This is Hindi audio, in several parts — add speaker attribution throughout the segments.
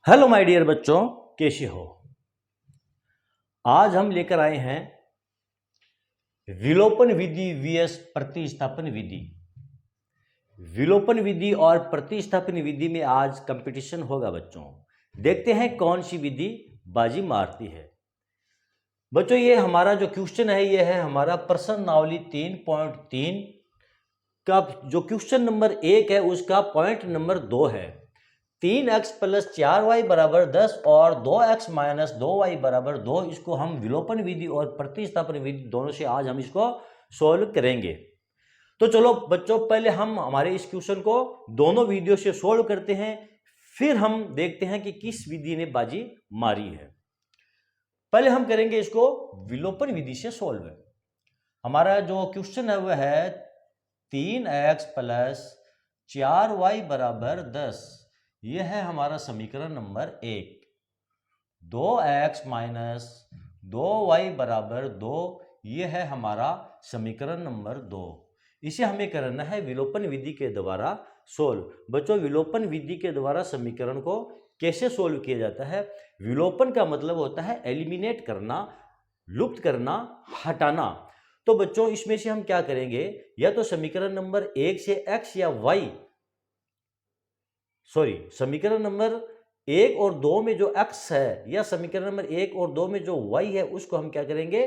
Speaker 1: हेलो माय डियर बच्चों, कैसे हो। आज हम लेकर आए हैं विलोपन विधि vs प्रतिस्थापन विधि। विलोपन विधि और प्रतिस्थापन विधि में आज कंपटीशन होगा बच्चों। देखते हैं कौन सी विधि बाजी मारती है। बच्चों ये हमारा जो क्वेश्चन है ये है हमारा प्रश्नावली 3.3 का जो क्वेश्चन नंबर 1 है उसका पॉइंट नंबर 2 है। 3x प्लस 4y बराबर 10 और 2x माइनस 2y बराबर 2। इसको हम विलोपन विधि और प्रतिस्थापन विधि दोनों से आज हम इसको सोल्व करेंगे। तो चलो बच्चों, पहले हम हमारे इस क्वेश्चन को दोनों वीडियो से सोल्व करते हैं, फिर हम देखते हैं कि किस विधि ने बाजी मारी है। पहले हम करेंगे इसको विलोपन विधि से सोल्व। हमारा जो क्वेश्चन है वह है 3x प्लस 4y बराबर 10। यह है हमारा समीकरण नंबर 1। 2x माइनस 2y बराबर 2, यह है हमारा समीकरण नंबर 2। इसे हमें करना है विलोपन विधि के द्वारा सोल्व। बच्चों, विलोपन विधि के द्वारा समीकरण को कैसे सोल्व किया जाता है? विलोपन का मतलब होता है एलिमिनेट करना, लुप्त करना, हटाना। तो बच्चों इसमें से हम क्या करेंगे, या तो समीकरण नंबर 1 से x या y, समीकरण नंबर 1 और 2 में जो x है या समीकरण नंबर 1 और 2 में जो y है उसको हम क्या करेंगे,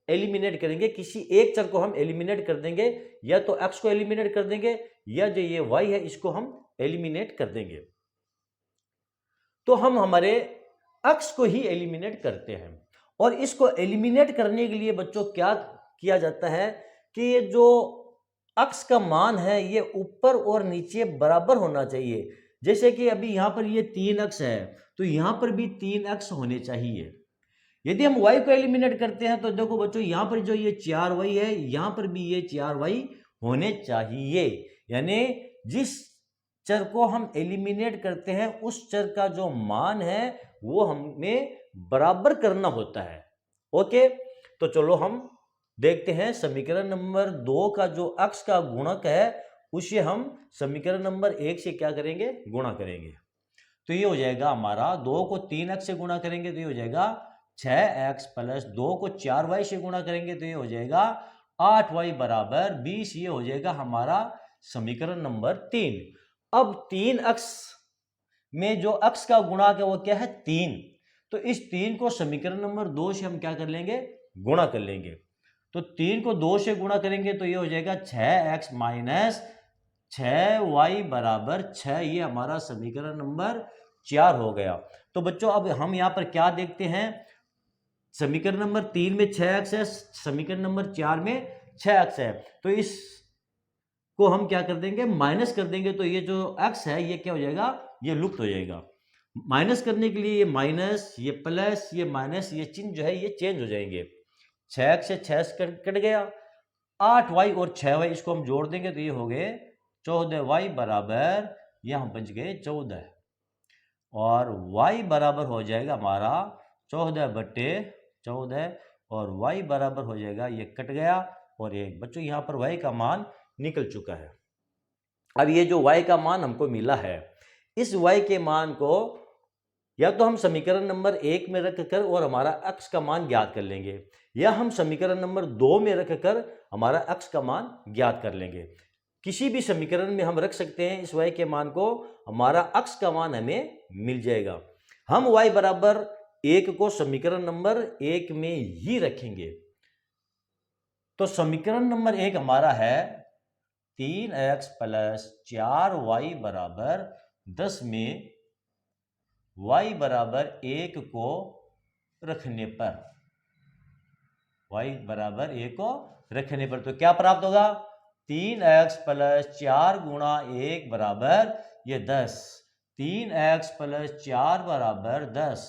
Speaker 1: एलिमिनेट करेंगे। किसी एक चर को हम एलिमिनेट कर देंगे, या तो x को एलिमिनेट कर देंगे या जो ये y है इसको हम एलिमिनेट कर देंगे। तो हम हमारे x को ही एलिमिनेट करते हैं। और इसको एलिमिनेट करने के लिए बच्चों क्या किया जाता है कि ये जो x का मान है ये ऊपर और नीचे बराबर होना चाहिए। जैसे कि अभी यहां पर ये 3x है तो यहां पर भी 3x होने चाहिए। यदि हम y को एलिमिनेट करते हैं तो देखो बच्चों, यहां पर जो ये 4y है यहां पर भी ये 4y होने चाहिए। यानी जिस चर को हम एलिमिनेट करते हैं उस चर का जो मान है वो हमें बराबर करना होता है। ओके, तो चलो हम देखते हैं समीकरण नंबर 2 का जो x का गुणक है उसे हम समीकरण नंबर 1 से क्या करेंगे, गुणा करेंगे। तो ये हो जाएगा हमारा 2 को 3x से गुणा करेंगे तो ये हो जाएगा 6x प्लस 2 को 4y से गुणा करेंगे तो ये हो जाएगा 8y बराबर 20। ये हो जाएगा हमारा समीकरण नंबर 3। अब 3x में जो x का गुणक है वो क्या है, 3। तो इस 3 को समीकरण नंबर 2 से हम क्या कर लेंगे, गुणा कर लेंगे। तो 3 को 2 से गुणा करेंगे तो ये हो जाएगा 6x माइनस 6y बराबर 6। ये हमारा समीकरण नंबर 4 हो गया। तो बच्चों अब हम यहां पर क्या देखते हैं, समीकरण नंबर 3 में 6x है, समीकरण नंबर 4 में 6x है। तो इस को हम क्या कर देंगे, माइनस कर देंगे। तो ये जो x है ये क्या हो जाएगा, ये लुप्त हो जाएगा। माइनस करने के लिए ये माइनस, ये प्लस, ये माइनस, ये चिन्ह जो है ये चेंज हो जाएंगे। 6x से 6 कट गया, 8y और 6y इसको हम जोड़ देंगे तो ये हो गए 14y बराबर, यहां बच गए 14। और y बराबर हो जाएगा हमारा 14/14 और y बराबर हो जाएगा, ये कट गया और एक बच्चों यहां पर y का मान निकल चुका है। अब ये जो y का मान हमको मिला है, इस y के मान को या तो हम समीकरण नंबर 1 में रखकर और हमारा x का मान ज्ञात कर लेंगे, या हम समीकरण नंबर 2 में रखकर हमारा x का मान ज्ञात कर लेंगे। किसी भी समीकरण में हम रख सकते हैं इस y के मान को, हमारा x का मान हमें मिल जाएगा। हम y बराबर 1 को समीकरण नंबर 1 में ही रखेंगे। तो समीकरण नंबर 1 हमारा है 3x प्लस 4y बराबर 10 में y बराबर 1 को रखने पर, y बराबर 1 को रखने पर तो क्या प्राप्त होगा, 3x प्लस 4 गुणा 1 बराबर ये 10। 3x प्लस 4 बराबर 10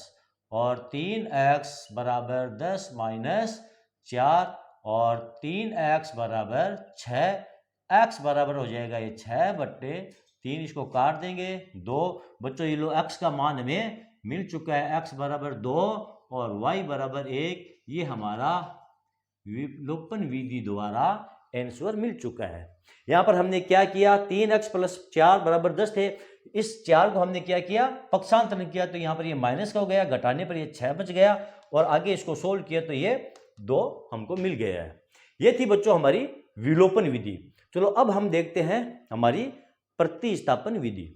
Speaker 1: और 3x बराबर 10 माइनस 4 और 3x बराबर 6। x बराबर हो जाएगा ये 6/3, इसको काट देंगे 2। बच्चों ये लो x का मान हमें मिल चुका है, x बराबर 2 और y बराबर 1। ये हमारा विलोपन विधि द्वारा आंसर मिल चुका है। यहां पर हमने क्या किया, 3x प्लस 4 बराबर 10 थे, इस 4 को हमने क्या किया, पक्षांतरण किया, तो यहां पर ये माइनस का हो गया, घटाने पर ये 6 बच गया, और आगे इसको सोल्व किया तो ये 2 हमको मिल गया है। ये थी बच्चों हमारी विलोपन विधि। चलो अब हम देखते हैं हमारी प्रतिस्थापन विधि।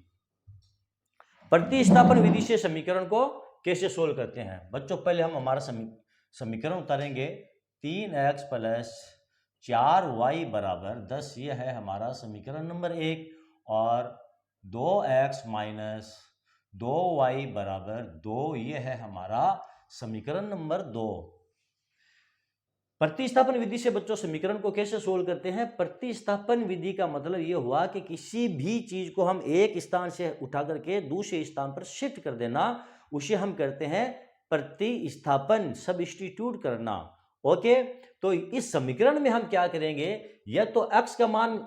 Speaker 1: प्रतिस्थापन विधि से समीकरण को कैसे सोल्व करते हैं बच्चों। पहले हम हमारा समीकरण उतारेंगे। 3x प्लस 4y बराबर 10, यह है हमारा समीकरण नंबर 1, और 2x माइनस 2y बराबर 2, यह है हमारा समीकरण नंबर 2। प्रतिस्थापन विधि से बच्चों समीकरण को कैसे सोल्व करते हैं। प्रतिस्थापन विधि का मतलब यह हुआ कि किसी भी चीज को हम एक स्थान से उठा करके दूसरे स्थान पर शिफ्ट कर देना, उसे हम करते हैं प्रतिस्थापन, सब्स्टिट्यूट करना। ओके, तो इस समीकरण में हम क्या करेंगे, या तो x का मान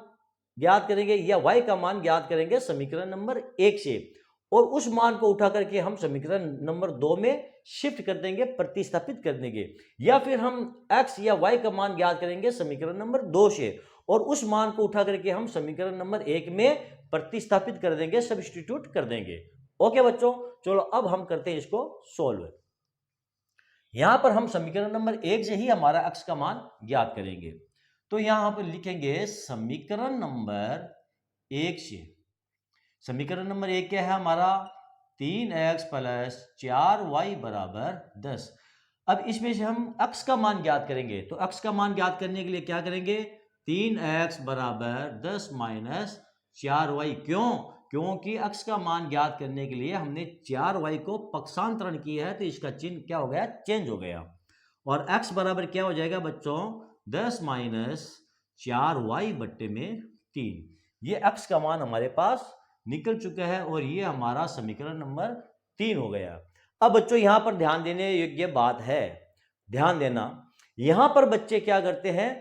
Speaker 1: ज्ञात करेंगे या y का मान ज्ञात करेंगे समीकरण नंबर 1 से, और उस मान को उठा करके हम समीकरण नंबर 2 में शिफ्ट कर देंगे, प्रतिस्थापित कर देंगे, या फिर हम x या y का मान ज्ञात करेंगे समीकरण नंबर 2 से, और उस मान को उठा करके हम समीकरण नंबर 1 में प्रतिस्थापित कर देंगे, सब्स्टिट्यूट कर देंगे। ओके बच्चों, चलो अब हम करते हैं इसको सोल्व। यहां पर हम समीकरण नंबर 1 से ही हमारा x का मान ज्ञात करेंगे। तो यहां पर लिखेंगे समीकरण नंबर 1 से, समीकरण नंबर 1 क्या है हमारा, 3x प्लस 4y बराबर 10। अब इसमें से हम x का मान ज्ञात करेंगे, तो x का मान ज्ञात करने के लिए क्या करेंगे, 3x बराबर 10 माइनस 4y। क्यों, क्योंकि x का मान ज्ञात करने के लिए हमने 4y को पक्षांतरण किया है, तो इसका चिन्ह क्या हो गया, चेंज हो गया, और x बराबर क्या हो जाएगा बच्चों, 10 माइनस 4y बट्टे में 3। ये x का मान हमारे पास निकल चुका है, और ये हमारा समीकरण नंबर 3 हो गया। अब बच्चों यहां पर ध्यान देने योग्य बात है, ध्यान देना, यहां पर बच्चे क्या करते हैं,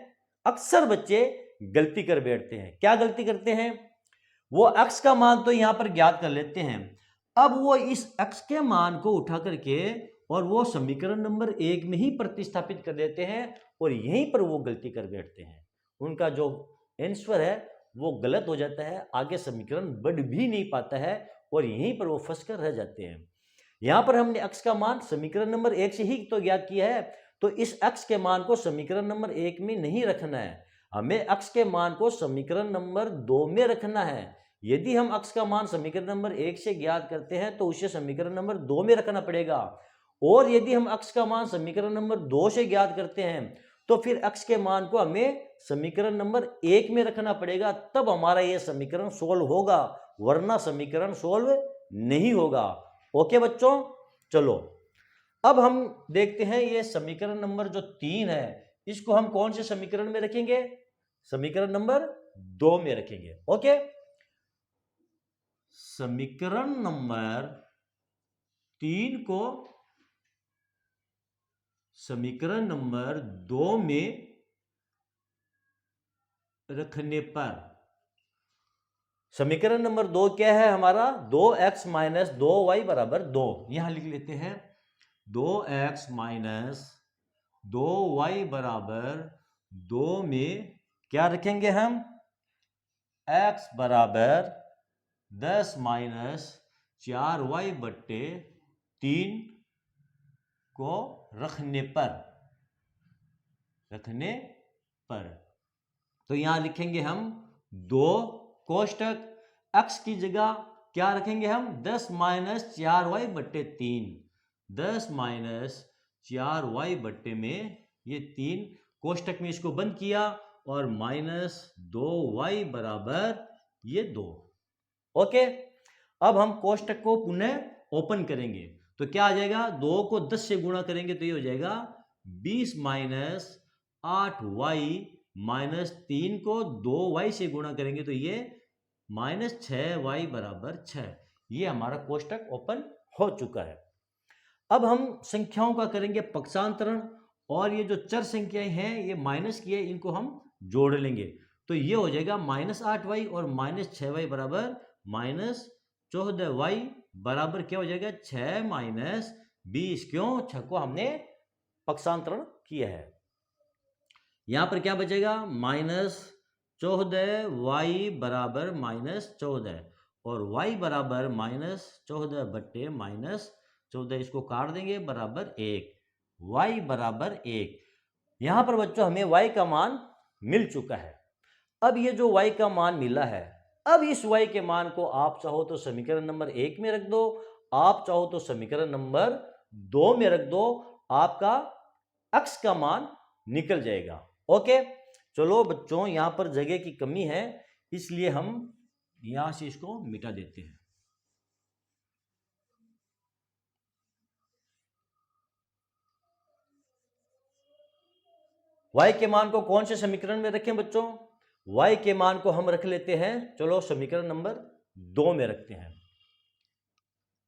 Speaker 1: अक्सर बच्चे गलती कर बैठते हैं। क्या गलती करते हैं, वो x का मान तो यहां पर ज्ञात कर लेते हैं, अब वो इस x के मान को उठा करके और वो समीकरण नंबर 1 में ही प्रतिस्थापित कर देते हैं, और यहीं पर वो गलती कर बैठते हैं। उनका जो आंसर है वो गलत हो जाता है, आगे समीकरण बढ़ भी नहीं पाता है, और यहीं पर वो फंस कर रह जाते हैं। यहां पर हमने x का मान समीकरण नंबर 1 से ही तो ज्ञात किया है, तो इस x के मान को समीकरण नंबर 1 में नहीं रखना है, हमें x के मान को समीकरण नंबर 2 में रखना है। यदि हम x का मान समीकरण नंबर 1 से ज्ञात करते हैं तो उसे समीकरण नंबर 2 में रखना पड़ेगा, और यदि हम x का मान समीकरण नंबर 2 से ज्ञात करते हैं तो फिर x के मान को हमें समीकरण नंबर 1 में रखना पड़ेगा, तब हमारा यह समीकरण सोल्व होगा, वरना समीकरण सोल्व नहीं होगा। ओके बच्चों, चलो अब हम देखते हैं ये समीकरण नंबर जो 3 है, इसको हम कौन से समीकरण में रखेंगे, समीकरण नंबर 2 में रखेंगे। ओके, समीकरण नंबर 3 को समीकरण नंबर 2 में रखने पर समीकरण नंबर 2 क्या है हमारा, 2x माइनस 2y बराबर 2। यहां लिख लेते हैं 2x माइनस 2y बराबर 2 में क्या रखेंगे हम, x बराबर 10 माइनस 4y बट्टे 3 को रखने पर तो यहां लिखेंगे हम 2 कोष्टक, x की जगह क्या रखेंगे हम, 10 माइनस 4y बट्टे 3, 10 माइनस 4y बट्टे में ये 3 कोष्टक में इसको बंद किया, और माइनस 2y बराबर ये 2। ओके, अब हम कोष्टक को पुनः ओपन करेंगे, तो क्या आ जाएगा, 2 को 10 से गुणा करेंगे तो ये हो जाएगा 20 माइनस 8y, माइनस 3 को 2y से गुणा करेंगे तो ये माइनस 6y बराबर 6। ये हमारा कोष्टक ओपन हो चुका है। अब हम संख्याओं का करेंगे पक्षांतरण, और ये जो चर संख्याएं हैं ये माइनस की है, इनको हम जोड़ लेंगे, तो ये हो जाएगा माइनस 8y और माइनस 6y बराबर माइनस 14y बराबर क्या हो जाएगा, 6 माइनस 20। क्यों, 6 को हमने पक्षांतरण किया है। यहां पर क्या बचेगा, माइनस 14y बराबर माइनस 14, और y बराबर -14/-14, इसको काट देंगे बराबर 1, y बराबर 1। यहां पर बच्चों हमें y का मान मिल चुका है। अब ये जो y का मान मिला है, अब इस y के मान को आप चाहो तो समीकरण नंबर 1 में रख दो, आप चाहो तो समीकरण नंबर 2 में रख दो, आपका x का मान निकल जाएगा। ओके, चलो बच्चों यहां पर जगह की कमी है, इसलिए हम यहां से इसको मिटा देते हैं। y के मान को कौन से समीकरण में रखें बच्चों? y के मान को हम रख लेते हैं, चलो समीकरण नंबर 2 में रखते हैं।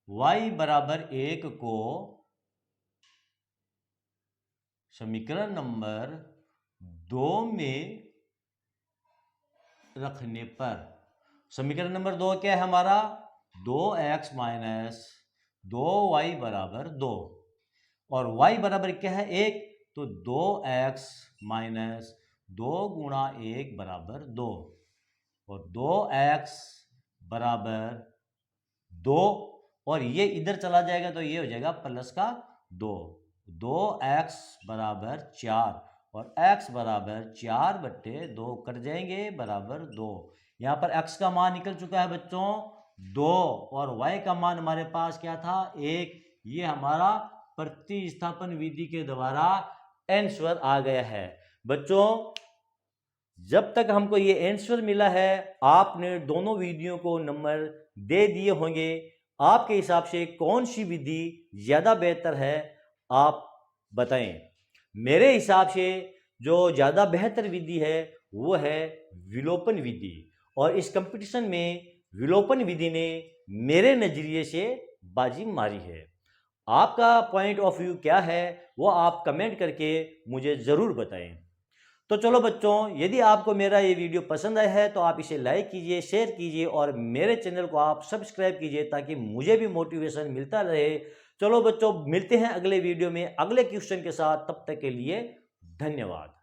Speaker 1: y बराबर 1 को समीकरण नंबर 2 में रखने पर समीकरण नंबर 2 क्या है हमारा? 2x माइनस 2y बराबर 2, और y बराबर क्या है? 1, तो 2x माइनस 2 गुणा 1 बराबर 2, और 2x बराबर 2, और ये इधर चला जाएगा तो ये हो जाएगा प्लस का 2, 2x बराबर 4, और x बराबर 4/2 कट जाएंगे बराबर 2। यहाँ पर x का मान निकल चुका है बच्चों 2, और y का मान हमारे पास क्या था? 1। ये हमारा प्रतिस्थापन विधि के द्वारा आंसर आ गया है। बच्चों जब तक हमको ये आंसर मिला है, आपने दोनों विधियों को नंबर दे दिए होंगे। आपके हिसाब से कौन सी विधि ज़्यादा बेहतर है, आप बताएं। मेरे हिसाब से जो ज़्यादा बेहतर विधि है वो है विलोपन विधि, और इस कंपटीशन में विलोपन विधि ने मेरे नज़रिए से बाजी मारी है। आपका पॉइंट ऑफ व्यू क्या है वो आप कमेंट करके मुझे ज़रूर बताएं। तो चलो बच्चों, यदि आपको मेरा ये वीडियो पसंद आया है तो आप इसे लाइक कीजिए, शेयर कीजिए, और मेरे चैनल को आप सब्सक्राइब कीजिए ताकि मुझे भी मोटिवेशन मिलता रहे। चलो बच्चों, मिलते हैं अगले वीडियो में अगले क्वेश्चन के साथ। तब तक के लिए धन्यवाद।